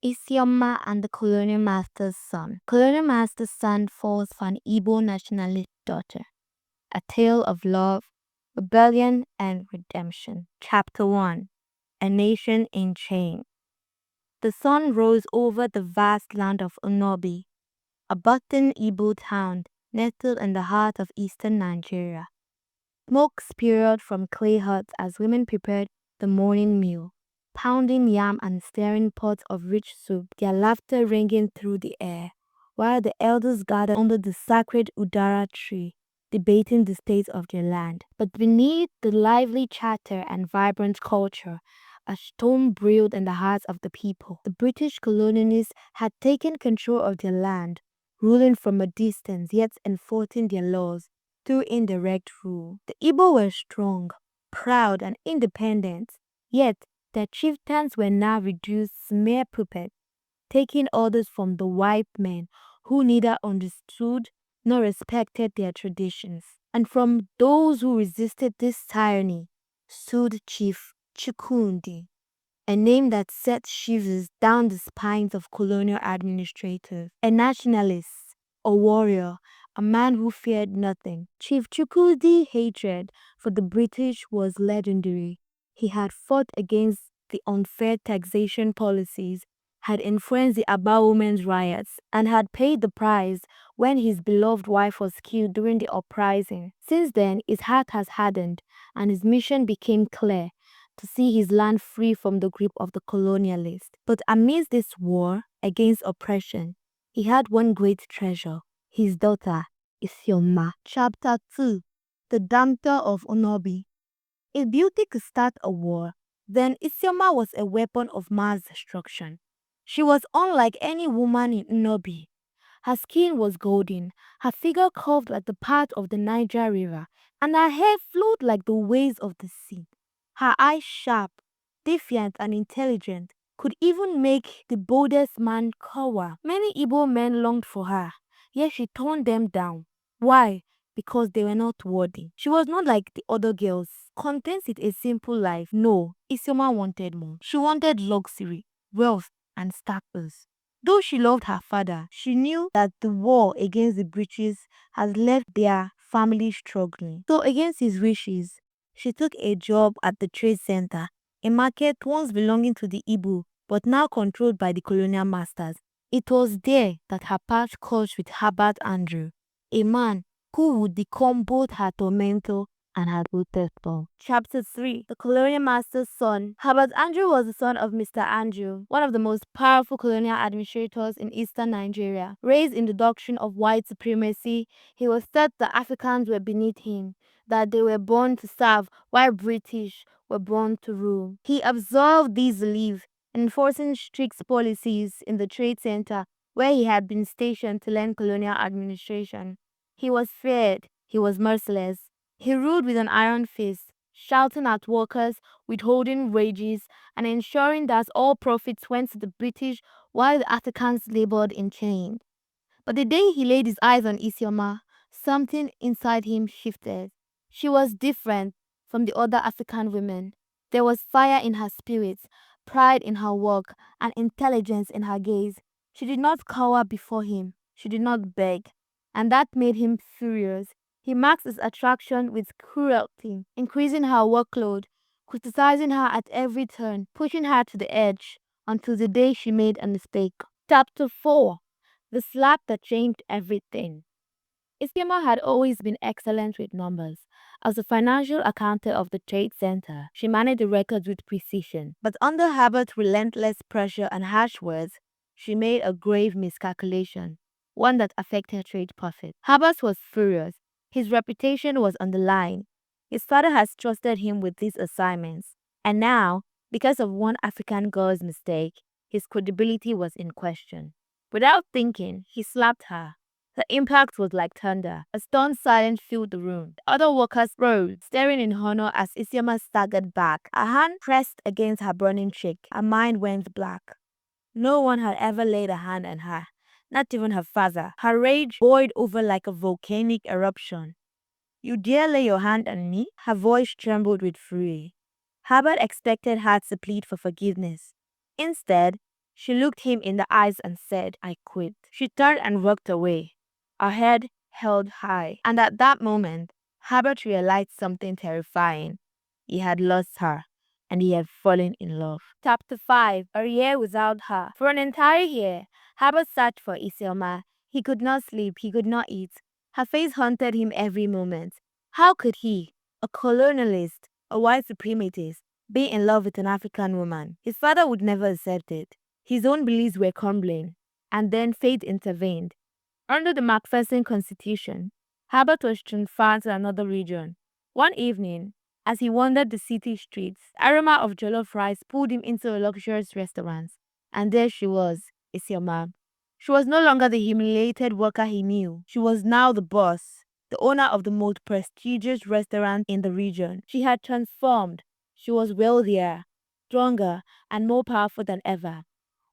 Isioma and the Colonial Master's son. Colonial Master's son falls for an Igbo nationalist daughter. A tale of love, rebellion, and redemption. Chapter 1. A Nation in Chains. The sun rose over the vast land of Onobi, a bustling Igbo town nestled in the heart of eastern Nigeria. Smoke spiraled from clay huts as women prepared the morning meal, pounding yam and stirring pots of rich soup, their laughter ringing through the air, while the elders gathered under the sacred Udara tree, debating the state of their land. But beneath the lively chatter and vibrant culture, a storm brewed in the hearts of the people. The British colonialists had taken control of their land, ruling from a distance yet enforcing their laws through indirect rule. The Igbo were strong, proud, and independent, yet their chieftains were now reduced to mere puppets, taking orders from the white men who neither understood nor respected their traditions. And from those who resisted this tyranny stood Chief Chikundi, a name that set shivers down the spines of colonial administrators, a nationalist, a warrior, a man who feared nothing. Chief Chukwudi's hatred for the British was legendary. He had fought against the unfair taxation policies, had influenced the Aba women's riots, and had paid the price when his beloved wife was killed during the uprising. Since then, his heart has hardened, and his mission became clear: to see his land free from the grip of the colonialists. But amidst this war against oppression, he had one great treasure: his daughter, Isioma. Chapter 2. The Damter of Onobi. If beauty could start a war, then Isioma was a weapon of mass destruction. She was unlike any woman in Onobi. Her skin was golden, her figure curved like the path of the Niger River, and her hair flowed like the waves of the sea. Her eyes, sharp, defiant, and intelligent, could even make the boldest man cower. Many Igbo men longed for her, yet she turned them down. Why? Because they were not worthy. She was not like the other girls, content with a simple life. No, Isioma wanted more. She wanted luxury, wealth, and status. Though she loved her father, she knew that the war against the British had left their family struggling. So against his wishes, she took a job at the trade center, a market once belonging to the Igbo, but now controlled by the colonial masters. It was there that her path crossed with Herbert Andrew, a man who would become both her tormentor and her protector. Chapter 3. The Colonial Master's son. Herbert Andrew was the son of Mr. Andrew, one of the most powerful colonial administrators in eastern Nigeria. Raised in the doctrine of white supremacy, he was taught that Africans were beneath him, that they were born to serve, while British were born to rule. He absorbed these beliefs, enforcing strict policies in the trade center where he had been stationed to learn colonial administration. He was feared, he was merciless. He ruled with an iron fist, shouting at workers, withholding wages, and ensuring that all profits went to the British while the Africans labored in chains. But the day he laid his eyes on Isioma, something inside him shifted. She was different from the other African women. There was fire in her spirit, pride in her work, and intelligence in her gaze. She did not cower before him. She did not beg. And that made him furious. He marks his attraction with cruelty, increasing her workload, criticizing her at every turn, pushing her to the edge, until the day she made a mistake. Chapter 4. The slap that changed everything. Isioma had always been excellent with numbers. As a financial accountant of the trade center, she managed the records with precision. But under Herbert's relentless pressure and harsh words, she made a grave miscalculation, one that affected trade profit. Herbert was furious. His reputation was on the line. His father has trusted him with these assignments, and now, because of one African girl's mistake, his credibility was in question. Without thinking, he slapped her. The impact was like thunder. A stunned silence filled the room. The other workers rose, staring in horror as Isioma staggered back. Her hand pressed against her burning cheek. Her mind went black. No one had ever laid a hand on her, not even her father. Her rage boiled over like a volcanic eruption. "You dare lay your hand on me?" Her voice trembled with fury. Herbert expected her to plead for forgiveness. Instead, She looked him in the eyes and said, "I quit." She turned and walked away, her head held high. And at that moment, Herbert realized something terrifying. He had lost her, and he had fallen in love. Chapter 5. A Year Without Her. For an entire year, Herbert searched for Isioma. He could not sleep, he could not eat. Her face haunted him every moment. How could he, a colonialist, a white suprematist, be in love with an African woman? His father would never accept it. His own beliefs were crumbling. And then fate intervened. Under the Macpherson Constitution, Herbert was transferred to another region. One evening, as he wandered the city streets, the aroma of jollof rice pulled him into a luxurious restaurant. And there she was, Isioma. She was no longer the humiliated worker he knew. She was now the boss, the owner of the most prestigious restaurant in the region. She had transformed. She was wealthier, stronger, and more powerful than ever.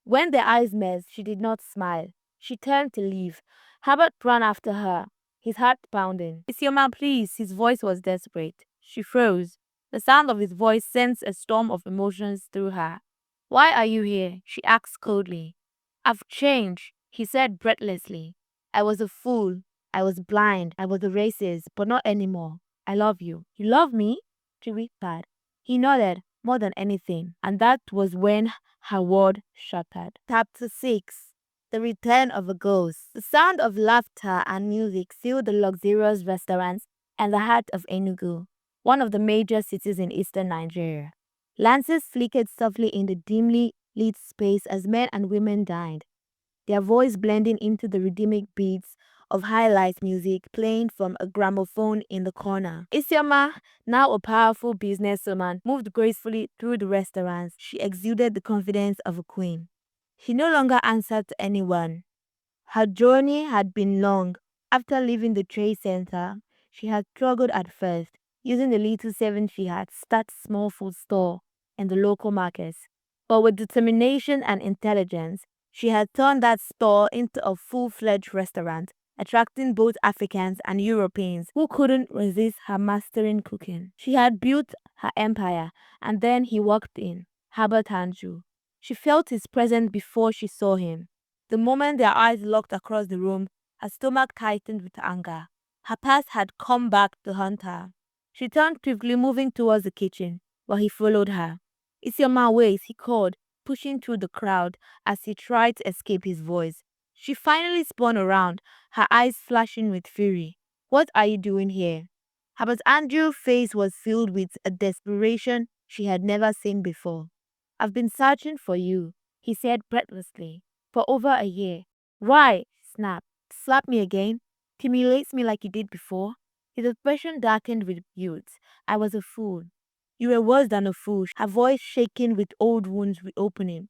When their eyes met, she did not smile. She turned to leave. Herbert ran after her, his heart pounding. "Isioma, please." His voice was desperate. She froze. The sound of his voice sent a storm of emotions through her. "Why are you here?" she asked coldly. "I've changed," he said breathlessly. "I was a fool. I was blind. I was a racist, but not anymore. I love you." "You love me?" she whispered. He nodded, more than anything, and that was when her world shattered. Chapter 6. The Return of a Ghost. The sound of laughter and music filled the luxurious restaurants and the heart of Enugu, one of the major cities in eastern Nigeria. Lances flickered softly in the dimly lit space as men and women dined, their voice blending into the rhythmic beats of high-life music playing from a gramophone in the corner. Isioma, now a powerful businesswoman, moved gracefully through the restaurants. She exuded the confidence of a queen. She no longer answered to anyone. Her journey had been long. After leaving the trade center, she had struggled at first, using the little savings she had to start a small food store in the local markets. But with determination and intelligence, she had turned that store into a full-fledged restaurant, attracting both Africans and Europeans who couldn't resist her mastering cooking. She had built her empire, and then he walked in, Herbert Andrew. She felt his presence before she saw him. The moment their eyes locked across the room, her stomach tightened with anger. Her past had come back to haunt her. She turned quickly, moving towards the kitchen, but he followed her. "Isioma, wait," he called, pushing through the crowd as he tried to escape his voice. She finally spun around, her eyes flashing with fury. "What are you doing here?" Herbert Andrew's face was filled with a desperation she had never seen before. "I've been searching for you," he said breathlessly, "for over a year." "Why?" she snapped. "Slap me again? Humiliate me like you did before?" His expression darkened with guilt. "I was a fool." "You were worse than a fool," her voice shaking with old wounds reopening.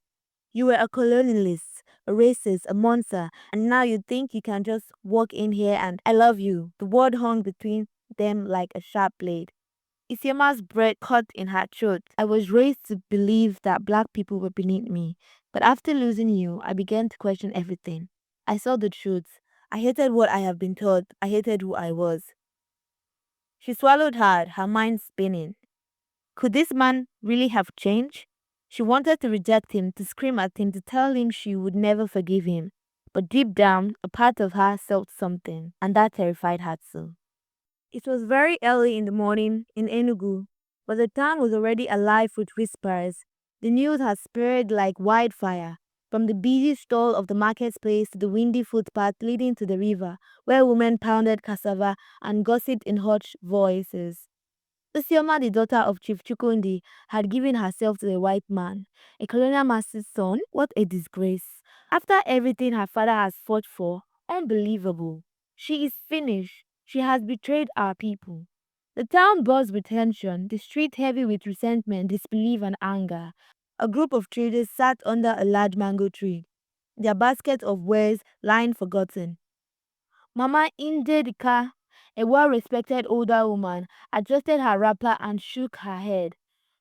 "You were a colonialist, a racist, a monster, and now you think you can just walk in here and I love you." The word hung between them like a sharp blade. Isioma's breath caught in her throat. "I was raised to believe that black people were beneath me, but after losing you, I began to question everything. I saw the truth. I hated what I have been taught. I hated who I was." She swallowed hard, her mind spinning. Could this man really have changed? She wanted to reject him, to scream at him, to tell him she would never forgive him. But deep down, a part of her felt something, and that terrified her too. It was very early in the morning in Enugu, but the town was already alive with whispers. The news had spread like wildfire, from the busy stall of the marketplace to the windy footpath leading to the river, where women pounded cassava and gossiped in hushed voices. Isioma, the daughter of Chief Chukwundi, had given herself to a white man, a colonial master's son. What a disgrace. After everything her father has fought for, unbelievable. She is finished. She has betrayed our people. The town buzzed with tension, the street heavy with resentment, disbelief, and anger. A group of traders sat under a large mango tree, their basket of wares lying forgotten. Mama Indedika, a well-respected older woman, adjusted her wrapper and shook her head.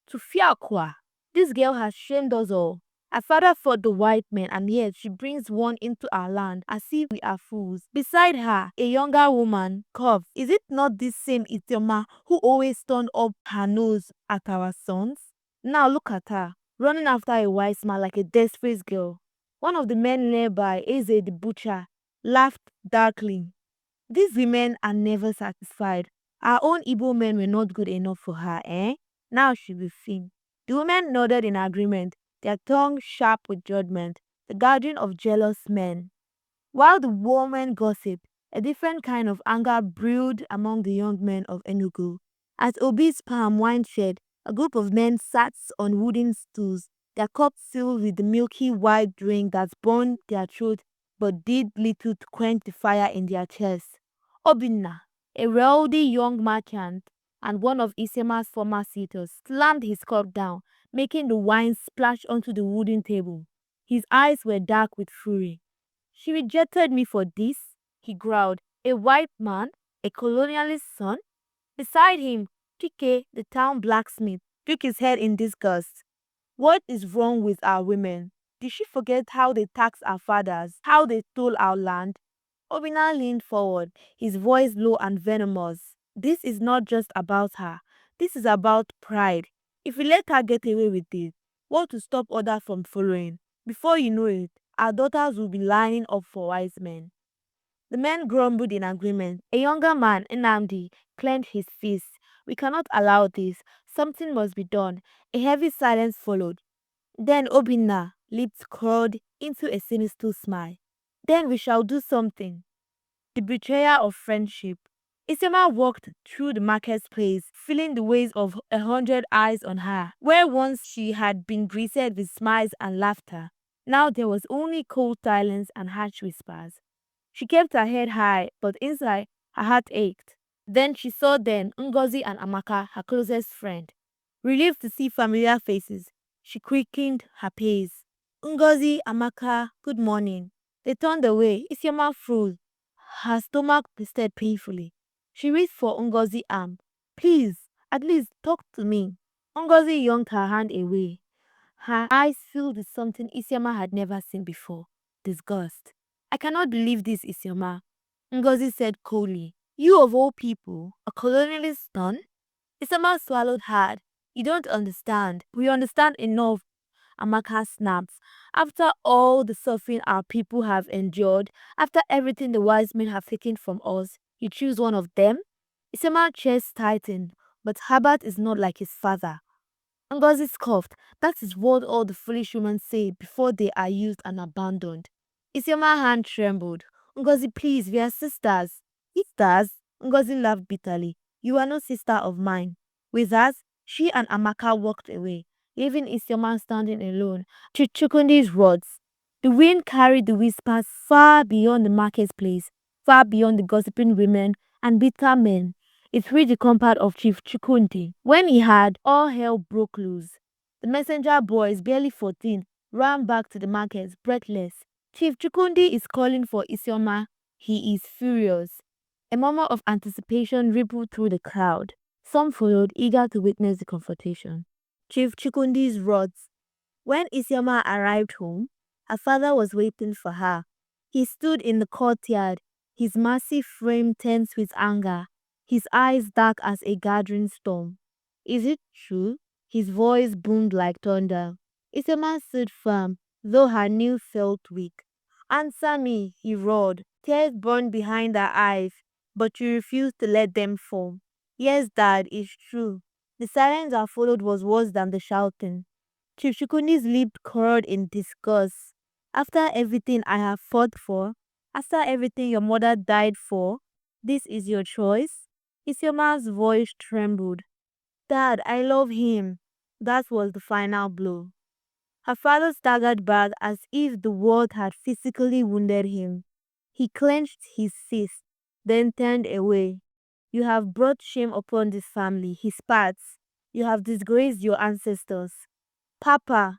"Tufiakwa, this girl has shamed us all. Her father fought the white men, and yet she brings one into our land as if we are fools." Beside her, a younger woman coughed. "Is it not this same Isioma who always turned up her nose at our sons? Now look at her, running after a wise man like a desperate girl." One of the men nearby, Eze the butcher, laughed darkly. These women are never satisfied. Our own Igbo men were not good enough for her, eh? Now she will fin. The women nodded in agreement, their tongues sharp with judgment, the guardian of jealous men. While the women gossiped, a different kind of anger brewed among the young men of Enugu. At Obi's palm wine shed, a group of men sat on wooden stools, their cups filled with the milky white drink that burned their throats but did little to quench the fire in their chests. Obinna, a wealthy young merchant and one of Isioma's former suitors, slammed his cup down, making the wine splash onto the wooden table. His eyes were dark with fury. She rejected me for this, he growled. A white man, a colonialist son? Beside him, Chike, the town blacksmith, shook his head in disgust. What is wrong with our women? Did she forget how they taxed our fathers, how they stole our land? Obina leaned forward, his voice low and venomous. This is not just about her. This is about pride. If we let her get away with it, what to stop others from following? Before you know it, our daughters will be lining up for wise men. The men grumbled in agreement. A younger man, Nnamdi, clenched his fists. We cannot allow this. Something must be done. A heavy silence followed. Then Obinna, lips curled into a sinister smile. Then we shall do something. The betrayal of friendship. Isioma walked through the marketplace, feeling the weight of 100 eyes on her. Where once she had been greeted with smiles and laughter, now there was only cold silence and harsh whispers. She kept her head high, but inside, her heart ached. Then she saw Ngozi and Amaka, her closest friend. Relieved to see familiar faces, she quickened her pace. Ngozi, Amaka, good morning. They turned away. Isioma froze. Her stomach twisted painfully. She reached for Ngozi's arm. Please, at least talk to me. Ngozi yanked her hand away. Her eyes filled with something Isioma had never seen before. Disgust. I cannot believe this, Isioma. Ngozi said coldly. You of all people, a colonialist son? Isioma swallowed hard. You don't understand. We understand enough. Amaka snaps. After all the suffering our people have endured, after everything the wise men have taken from us, you choose one of them? Isema's chest tightened, but Herbert is not like his father. Ngozi scoffed. That is what all the foolish women say before they are used and abandoned. Isiema's hand trembled. Ngozi, please, we are sisters. Sisters? Ngozi laughed bitterly. You are no sister of mine. With us, she and Amaka walked away, leaving Isioma standing alone to Chukundi's words. The wind carried the whispers far beyond the marketplace, far beyond the gossiping women and bitter men. It reached the compound of Chief Chukundi. When he had, all hell broke loose. The messenger boys, barely 14, ran back to the market, breathless. Chief Chukundi is calling for Isioma. He is furious. A murmur of anticipation rippled through the crowd. Some followed, eager to witness the confrontation. Chief Chukundi's words. When Isioma arrived home, her father was waiting for her. He stood in the courtyard, his massive frame tense with anger, his eyes dark as a gathering storm. Is it true? His voice boomed like thunder. Isioma stood firm, though her knees felt weak. Answer me, he roared. Tears burned behind her eyes, but she refused to let them fall. Yes, Dad, it's true. The silence that followed was worse than the shouting. Chief Chukundi's lip curled in disgust. After everything I have fought for, after everything your mother died for, this is your choice? Isioma's voice trembled. Dad, I love him. That was the final blow. Her father staggered back as if the word had physically wounded him. He clenched his fist, then turned away. You have brought shame upon this family, he spat. You have disgraced your ancestors. Papa,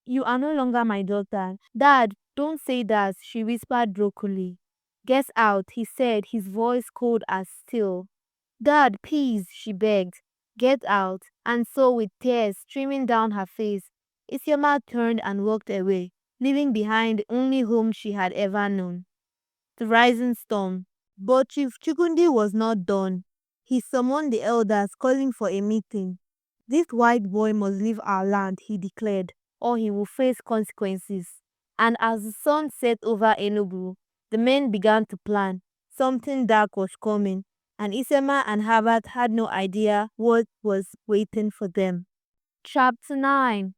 you are no longer my daughter. Dad, don't say that, she whispered brokenly. Get out, he said, his voice cold as steel. Dad, please, she begged. Get out. And so, with tears streaming down her face, Isioma turned and walked away, leaving behind the only home she had ever known. The rising storm. But Chief Chukundi was not done. He summoned the elders, calling for a meeting. This white boy must leave our land, he declared, or he will face consequences. And as the sun set over Enugu, the men began to plan. Something dark was coming, and Isioma and Herbert had no idea what was waiting for them. Chapter 9.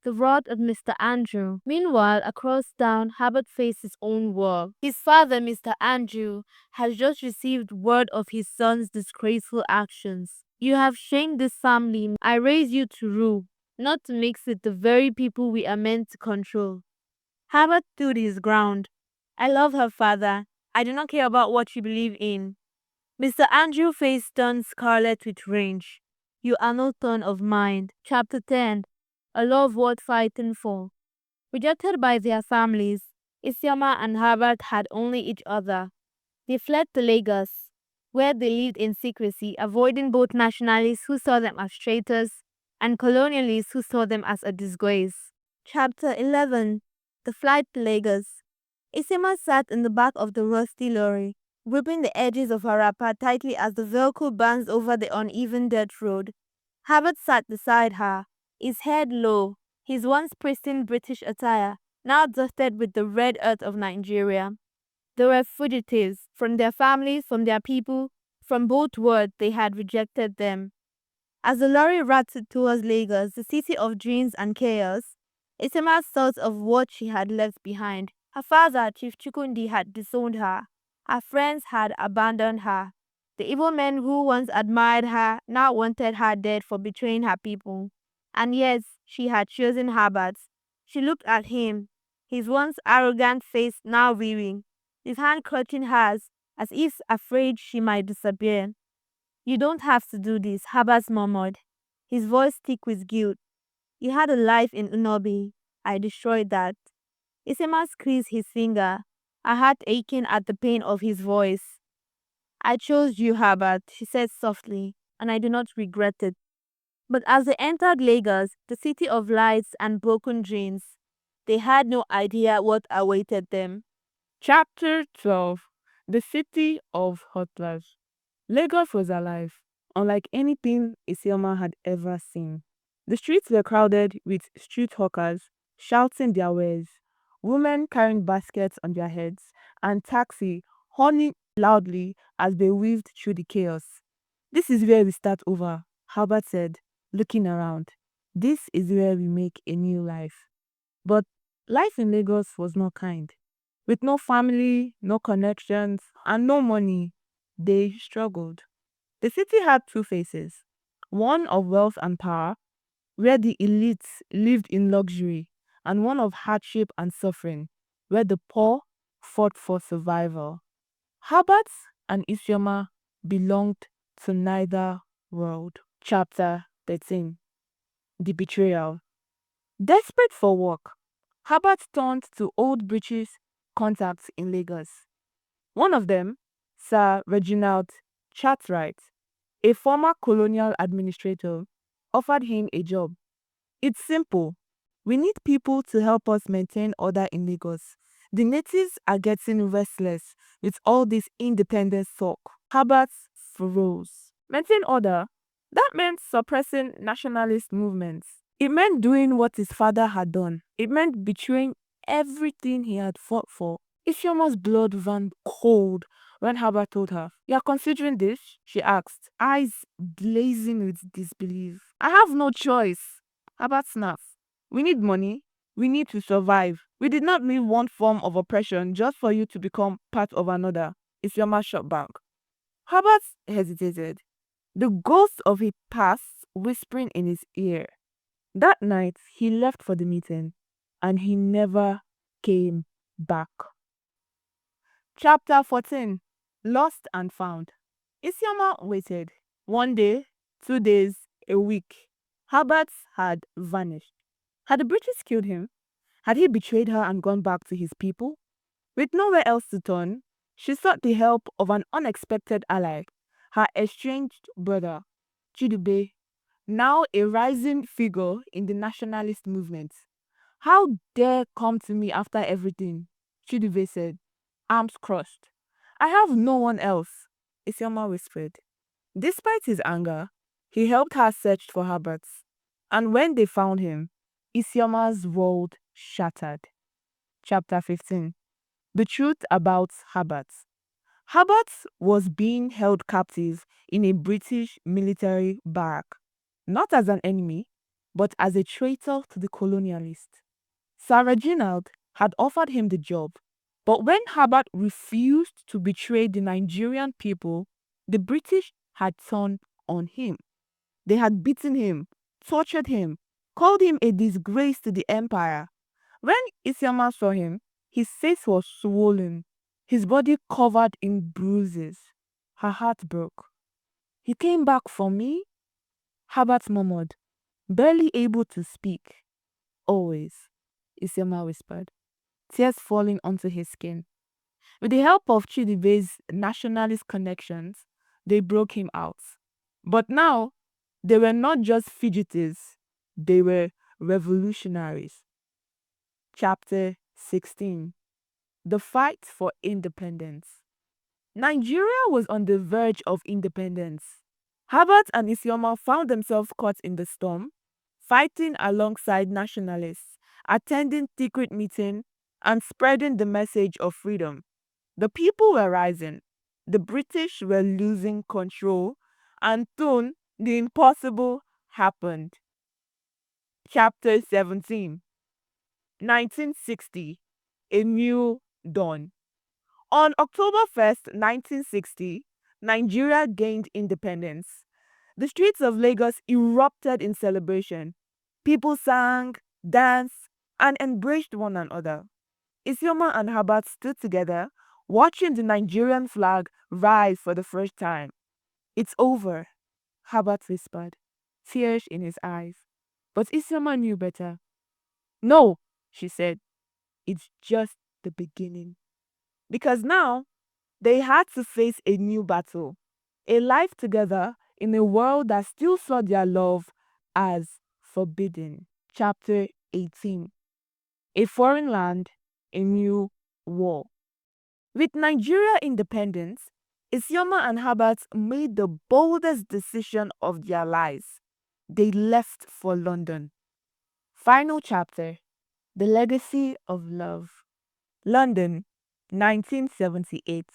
The Wrath of Mr. Andrew. Meanwhile, across town, Herbert faced his own war. His father, Mr. Andrew, has just received word of his son's disgraceful actions. You have shamed this family. I raised you to rule, not to mix with the very people we are meant to control. Herbert stood his ground. I love her, father. I do not care about what you believe in. Mr. Andrew face turned scarlet with rage. You are no son of mine. Chapter 10. A love worth fighting for. Rejected by their families, Isioma and Herbert had only each other. They fled to Lagos, where they lived in secrecy, avoiding both nationalists who saw them as traitors and colonialists who saw them as a disgrace. Chapter 11. The flight to Lagos. Isioma sat in the back of the rusty lorry, gripping the edges of her wrapper tightly as the vehicle bounced over the uneven dirt road. Herbert sat beside her, his head low, his once pristine British attire now dusted with the red earth of Nigeria. They were fugitives from their families, from their people, from both worlds. They had rejected them. As the lorry rattled towards Lagos, the city of dreams and chaos, Isioma thought of what she had left behind. Her father, Chief Chukwundi, had disowned her. Her friends had abandoned her. The evil men who once admired her now wanted her dead for betraying her people. And yes, she had chosen Herbert. She looked at him, his once arrogant face now weary, his hand clutching hers, as if afraid she might disappear. You don't have to do this, Herbert murmured, his voice thick with guilt. You had a life in Unobi. I destroyed that. Isioma squeezed his finger, her heart aching at the pain of his voice. I chose you, Herbert, she said softly, and I do not regret it. But as they entered Lagos, the city of lights and broken dreams, they had no idea what awaited them. Chapter 12. The City of Hustlers. Lagos was alive, unlike anything Isioma had ever seen. The streets were crowded with street hawkers shouting their wares, women carrying baskets on their heads, and taxi horning loudly as they weaved through the chaos. This is where we start over, Herbert said, looking around. This is where we make a new life. But life in Lagos was not kind. With no family, no connections, and no money, they struggled. The city had two faces, one of wealth and power, where the elites lived in luxury, and one of hardship and suffering, where the poor fought for survival. Herbert and Isioma belonged to neither world. Chapter 13. The Betrayal. Desperate for work, Herbert turned to old British contacts in Lagos. One of them, Sir Reginald Cartwright, a former colonial administrator, offered him a job. It's simple. We need people to help us maintain order in Lagos. The natives are getting restless with all this independence talk. Herbert froze. Maintain order? That meant suppressing nationalist movements. It meant doing what his father had done. It meant betraying everything he had fought for. Isioma's blood ran cold when Herbert told her, "You are considering this?" she asked, eyes blazing with disbelief. "I have no choice." Herbert snapped. "We need money. We need to survive. We did not leave one form of oppression just for you to become part of another." Isioma shot back. Herbert hesitated, the ghost of a past whispering in his ear. That night, he left for the meeting, and he never came back. Chapter 14. Lost and Found. Isioma waited. 1 day, 2 days, a week. Herbert had vanished. Had the British killed him? Had he betrayed her and gone back to his people? With nowhere else to turn, she sought the help of an unexpected ally, her estranged brother, Chidube, now a rising figure in the nationalist movement. "How dare come to me after everything?" Chidube said, arms crossed. "I have no one else," Isioma whispered. Despite his anger, he helped her search for Herbert. And when they found him, Isioma's world shattered. Chapter 15. The Truth About Herbert. Herbert was being held captive in a British military barrack, not as an enemy, but as a traitor to the colonialists. Sir Reginald had offered him the job, but when Herbert refused to betray the Nigerian people, the British had turned on him. They had beaten him, tortured him, called him a disgrace to the empire. When Isioma saw him, his face was swollen, his body covered in bruises. Her heart broke. "He came back for me?" Herbert murmured, barely able to speak. "Always," Isioma whispered, tears falling onto his skin. With the help of Chidibe's nationalist connections, they broke him out. But now, they were not just fugitives, they were revolutionaries. Chapter 16. The Fight for Independence. Nigeria was on the verge of independence. Herbert and Isioma found themselves caught in the storm, fighting alongside nationalists, attending secret meetings, and spreading the message of freedom. The people were rising, the British were losing control, and soon the impossible happened. Chapter 17. 1960. A New Dawn. On October 1st, 1960, Nigeria gained independence. The streets of Lagos erupted in celebration. People sang, danced, and embraced one another. Isioma and Herbert stood together, watching the Nigerian flag rise for the first time. "It's over," Herbert whispered, tears in his eyes. But Isioma knew better. "No," she said, "it's just the beginning." Because now, they had to face a new battle, a life together in a world that still saw their love as forbidden. Chapter 18. A Foreign Land, a New War. With Nigeria independence, Isioma and Herbert made the boldest decision of their lives. They left for London. Final chapter. The Legacy of Love. London, 1978.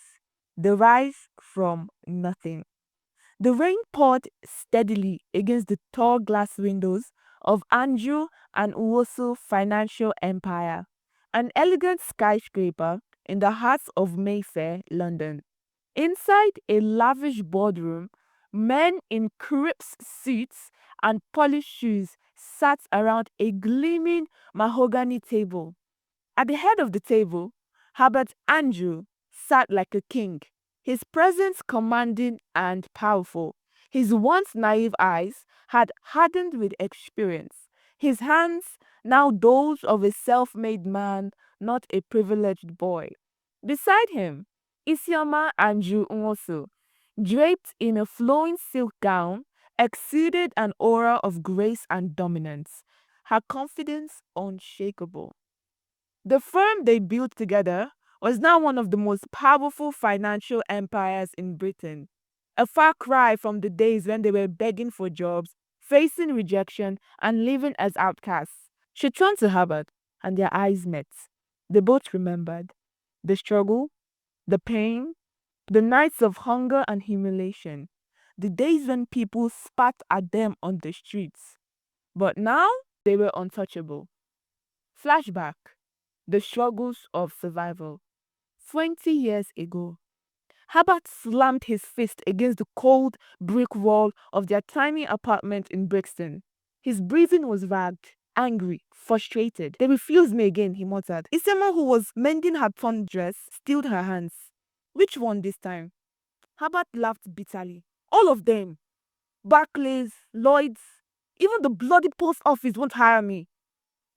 The Rise from Nothing. The rain poured steadily against the tall glass windows of Anju and Uwosu Financial Empire, an elegant skyscraper in the heart of Mayfair, London. Inside a lavish boardroom, men in crisp suits and polished shoes sat around a gleaming mahogany table. At the head of the table, Herbert Andrew sat like a king, his presence commanding and powerful. His once naive eyes had hardened with experience, his hands now those of a self-made man, not a privileged boy. Beside him, Isioma Andrew Nwosu, draped in a flowing silk gown, exuded an aura of grace and dominance, her confidence unshakable. The firm they built together was now one of the most powerful financial empires in Britain, a far cry from the days when they were begging for jobs, facing rejection, and living as outcasts. She turned to Herbert, and their eyes met. They both remembered the struggle, the pain, the nights of hunger and humiliation, the days when people spat at them on the streets. But now they were untouchable. Flashback. The struggles of survival. 20 years ago, Herbert slammed his fist against the cold brick wall of their tiny apartment in Brixton. His breathing was ragged, angry, frustrated. "They refused me again," he muttered. Isioma, who was mending her torn dress, stilled her hands. "Which one this time?" Herbert laughed bitterly. "All of them. Barclays, Lloyd's, even the bloody post office won't hire me."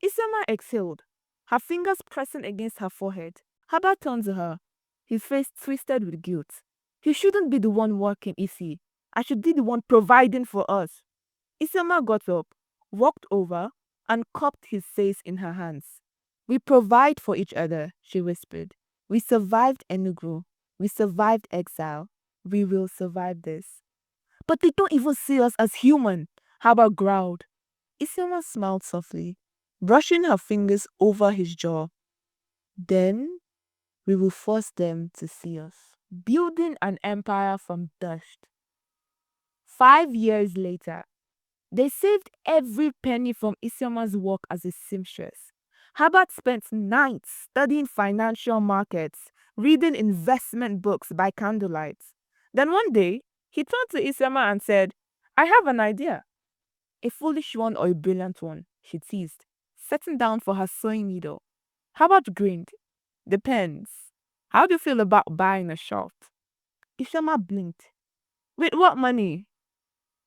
Isioma exhaled, her fingers pressing against her forehead. Herbert turned to her, his face twisted with guilt. "You shouldn't be the one working, Issy. I should be the one providing for us." Isioma got up, walked over, and cupped his face in her hands. "We provide for each other," she whispered. "We survived Enugu. We survived exile. We will survive this." "But they don't even see us as human," Herbert growled. Isioma smiled softly, brushing her fingers over his jaw. Then we will force them to see us, building an empire from dust. 5 years later, they saved every penny from Isioma's work as a seamstress. Herbert spent nights studying financial markets, reading investment books by candlelight. Then one day, he turned to Isioma and said, I have an idea. A foolish one or a brilliant one, she teased, setting down for her sewing needle. Herbert grinned. Depends. How do you feel about buying a shop? Isioma blinked. With what money?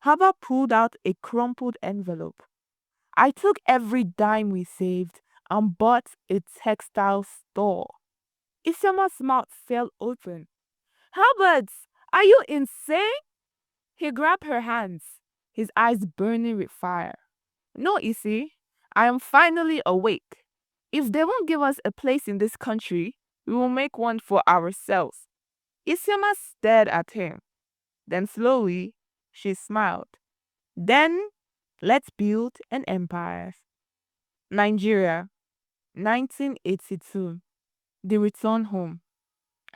Herbert pulled out a crumpled envelope. I took every dime we saved and bought a textile store. Isioma's mouth fell open. Herbert, are you insane? He grabbed her hands, his eyes burning with fire. No, Issy, I am finally awake. If they won't give us a place in this country, we will make one for ourselves. Isioma stared at him. Then slowly, she smiled. Then, let's build an empire. Nigeria, 1982. The return home.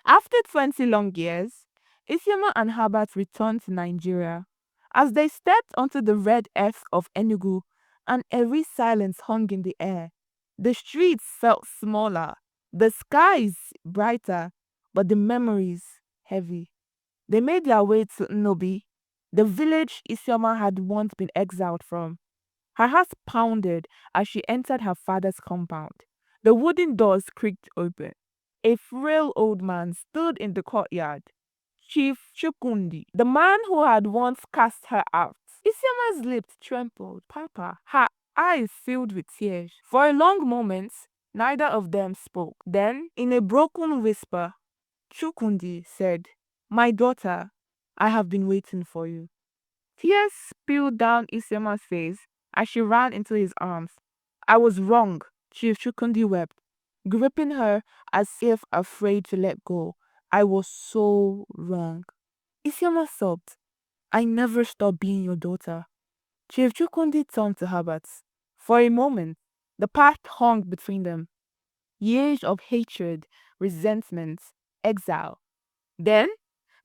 After 20 long years, Isioma and Herbert returned to Nigeria. As they stepped onto the red earth of Enugu, an eerie silence hung in the air. The streets felt smaller, the skies brighter, but the memories heavy. They made their way to Nnobi, the village Isioma had once been exiled from. Her heart pounded as she entered her father's compound. The wooden doors creaked open. A frail old man stood in the courtyard. Chief Chukundi, the man who had once cast her out. Isioma's lips trembled. Papa, her eyes filled with tears. For a long moment, neither of them spoke. Then, in a broken whisper, Chukundi said, My daughter, I have been waiting for you. Tears spilled down Isioma's face as she ran into his arms. I was wrong, Chief Chukundi wept, gripping her as if afraid to let go. I was so wrong. Isioma sobbed. I never stopped being your daughter. Chief Chukundi turned to Herbert. For a moment, the path hung between them. Years of hatred, resentment, exile. Then,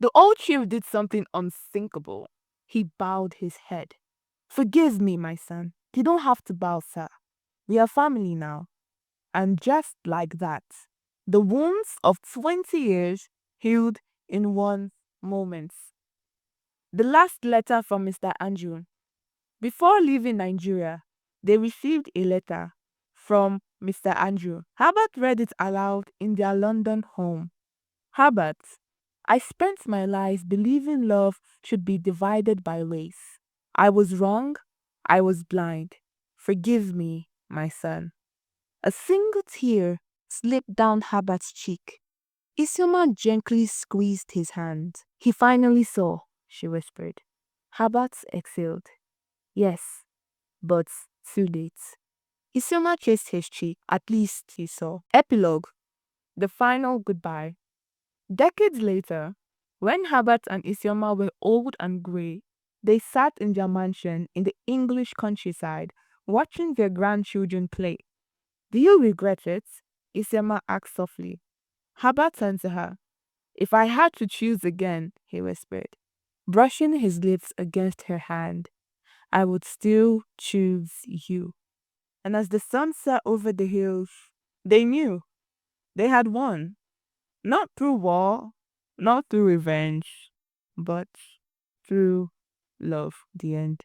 the old chief did something unthinkable. He bowed his head. Forgive me, my son. You don't have to bow, sir. We are family now. And just like that, the wounds of 20 years healed in one moment. The last letter from Mr. Andrew. Before leaving Nigeria, they received a letter from Mr. Andrew. Herbert read it aloud in their London home. Herbert, I spent my life believing love should be divided by race. I was wrong. I was blind. Forgive me, my son. A single tear slipped down Herbert's cheek. Isioma gently squeezed his hand. He finally saw, she whispered. Herbert exhaled. Yes, but too late. Isioma kissed his cheek. At least he saw. Epilogue. The final goodbye. Decades later, when Herbert and Isioma were old and grey, they sat in their mansion in the English countryside, watching their grandchildren play. Do you regret it? Isioma asked softly. Herbert turned to her. If I had to choose again, he whispered, brushing his lips against her hand, I would still choose you. And as the sun set over the hills, they knew they had won. Not through war, not through revenge, but through love. The end.